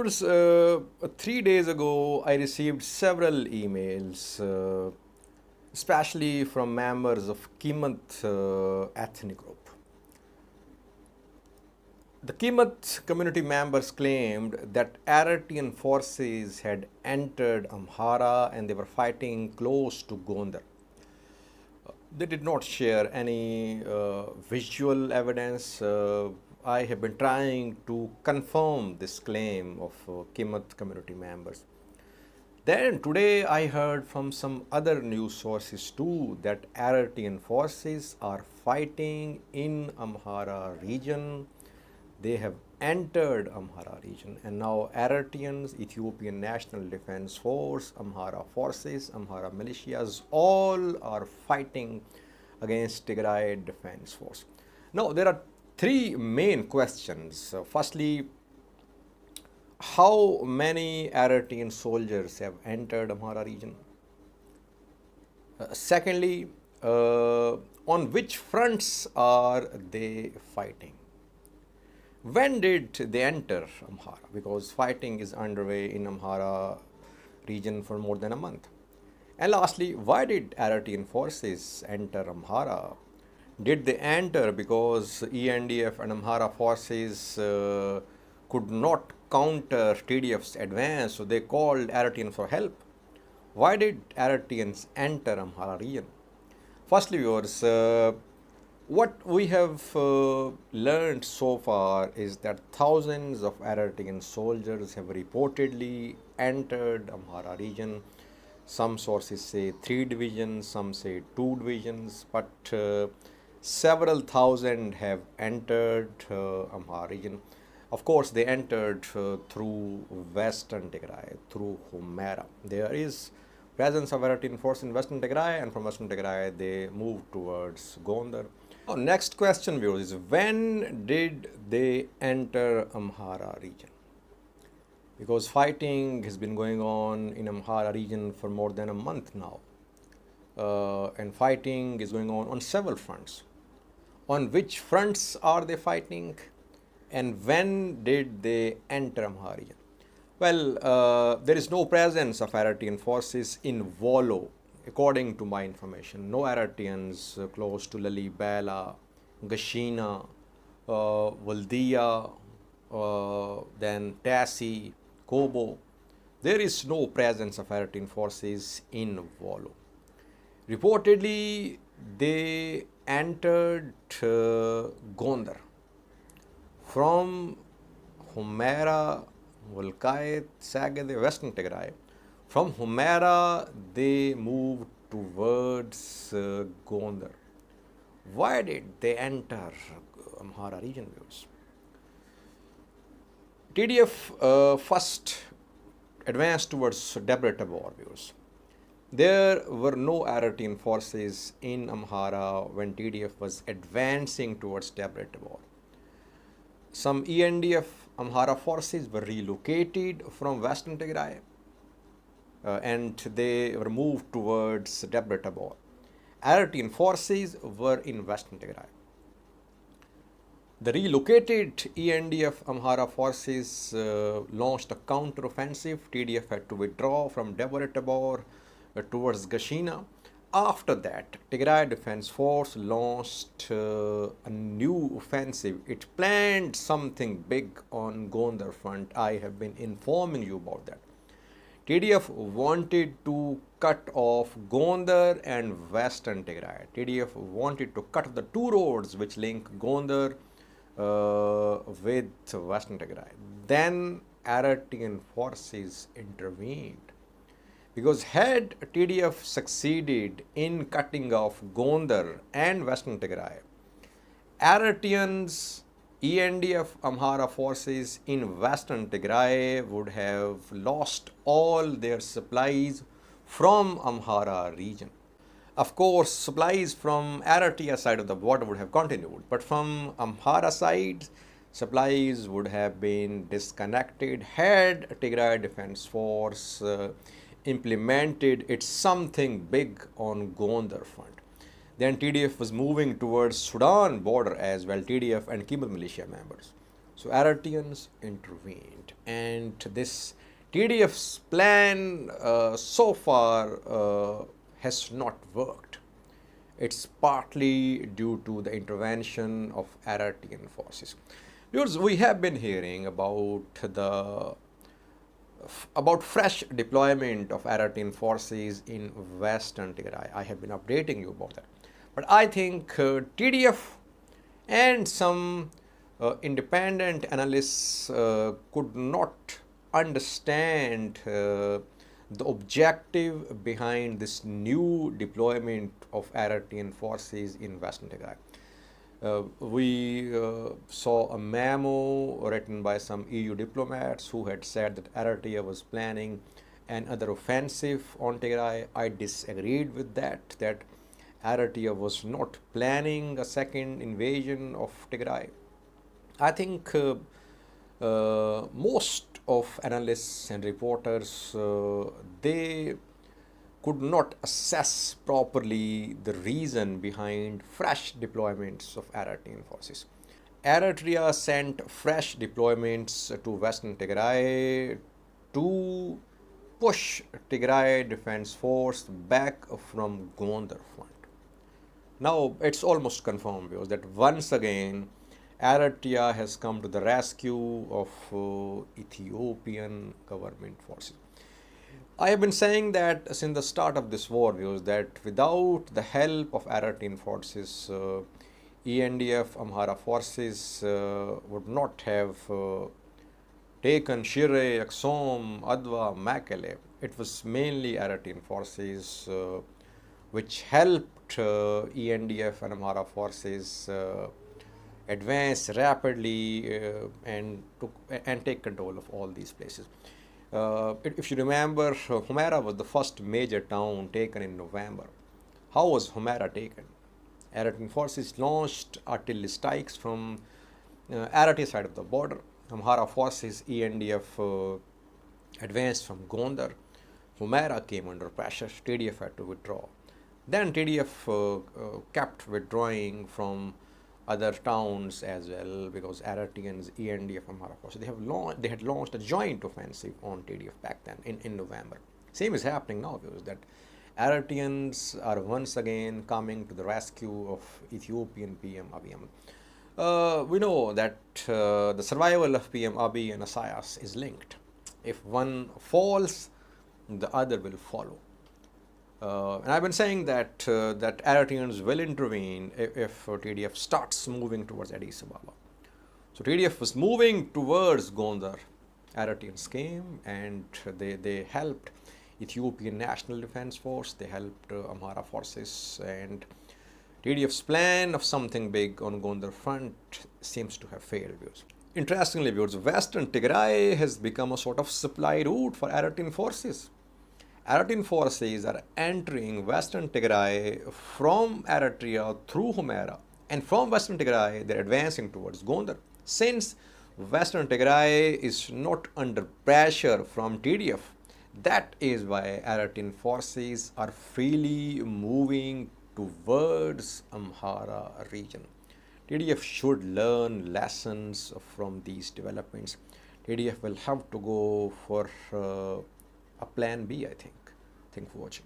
Viewers, 3 days ago, I received several emails, especially from members of Kimat ethnic group. The Kimat community members claimed that Eritrean forces had entered Amhara and they were fighting close to Gondar. They did not share any visual evidence. I have been trying to confirm this claim of Kimat community members. Then today I heard from some other news sources too that Eritrean forces are fighting in Amhara region. They have entered Amhara region and now Eritreans, Ethiopian National Defense Force, Amhara forces, Amhara militias, all are fighting against Tigray Defense Force. Now there are three main questions. Firstly, how many Eritrean soldiers have entered Amhara region? Secondly, on which fronts are they fighting? When did they enter Amhara? Because fighting is underway in Amhara region for more than a month. And lastly, why did Eritrean forces enter Amhara? Did they enter because ENDF and Amhara forces could not counter TDF's advance, so they called Eritreans for help? Why did Eritreans enter Amhara region? Firstly, viewers, what we have learned so far is that thousands of Eritrean soldiers have reportedly entered Amhara region. Some sources say 3 divisions, some say 2 divisions, but several thousand have entered Amhara region. Of course, they entered through Western Tigray, through Amhara. There is presence of Eritrean force in Western Tigray, and from Western Tigray they moved towards Gondar. Now, next question, viewers, is when did they enter Amhara region? Because fighting has been going on in Amhara region for more than a month now. And fighting is going on several fronts. On which fronts are they fighting? And when did they enter Amhara region? Well, there is no presence of Eritrean forces in Wollo, according to my information. No Eritreans close to Lalibela, Gashina, Waldia, then Tassi, Kobo. There is no presence of Eritrean forces in Wollo. Reportedly, they entered Gondar from Amhara, Walkayet, Sagade, Western Tigray. From Amhara, they moved towards Gondar. Why did they enter Amhara region, viewers? TDF first advanced towards Debre Tabor, viewers. There were no Eritrean forces in Amhara when TDF was advancing towards Debre Tabor. Some ENDF Amhara forces were relocated from Western Tigray and they were moved towards Debre Tabor. Eritrean forces were in Western Tigray. The relocated ENDF Amhara forces launched a counter-offensive. TDF had to withdraw from Debre Tabor towards Gashina. After that, Tigray Defense Force launched a new offensive. It planned something big on Gondar front. I have been informing you about that. TDF wanted to cut off Gondar and Western Tigray. TDF wanted to cut the two roads which link Gondar with Western Tigray. Then Eritrean forces intervened. Because had TDF succeeded in cutting off Gondar and Western Tigray, Eritreans, ENDF Amhara forces in Western Tigray would have lost all their supplies from Amhara region. Of course, supplies from Eritrea side of the border would have continued, but from Amhara side, supplies would have been disconnected had Tigray Defense Force implemented its something big on Gondar front. Then TDF was moving towards Sudan border as well, TDF and Kibbutz militia members. So Eritreans intervened, and this TDF's plan so far has not worked. It's partly due to the intervention of Eritrean forces. Because we have been hearing about fresh deployment of Eritrean forces in Western Tigray. I have been updating you about that. But I think TDF and some independent analysts could not understand the objective behind this new deployment of Eritrean forces in Western Tigray. We saw a memo written by some EU diplomats who had said that Eritrea was planning another offensive on Tigray. I disagreed with that Eritrea was not planning a second invasion of Tigray. I think most of analysts and reporters, they could not assess properly the reason behind fresh deployments of Eritrean forces. Eritrea sent fresh deployments to Western Tigray to push Tigray Defense Force back from Gondar front. Now it's almost confirmed that once again Eritrea has come to the rescue of Ethiopian government forces. I have been saying that since the start of this war, that without the help of Eritrean forces, ENDF, Amhara forces would not have taken Shire, Axom, Adwa, Mekele. It was mainly Eritrean forces which helped ENDF and Amhara forces advance rapidly and take control of all these places. If you remember, Amhara was the first major town taken in November. How was Amhara taken? Eritrean forces launched artillery strikes from Eritrea side of the border. Amhara forces, ENDF, advanced from Gondar. Amhara came under pressure. TDF had to withdraw. Then TDF kept withdrawing from other towns as well, because Eritreans, ENDF, Amhara forces, they had launched a joint offensive on TDF back then in November. Same is happening now, because that Eritreans are once again coming to the rescue of Ethiopian PM Abiy Ahmed. We know that the survival of PM Abiy and Isaias is linked. If one falls, the other will follow. And I've been saying that Eritreans will intervene if TDF starts moving towards Addis Ababa. So TDF was moving towards Gondar. Eritreans came and they helped Ethiopian National Defense Force. They helped Amhara forces, and TDF's plan of something big on Gondar front seems to have failed. Interestingly, Western Tigray has become a sort of supply route for Eritrean forces. Eritrean forces are entering Western Tigray from Eritrea through Amhara, and from Western Tigray they're advancing towards Gondar. Since Western Tigray is not under pressure from TDF, that is why Eritrean forces are freely moving towards Amhara region. TDF should learn lessons from these developments. TDF will have to go for a plan B, I think. Thank you for watching.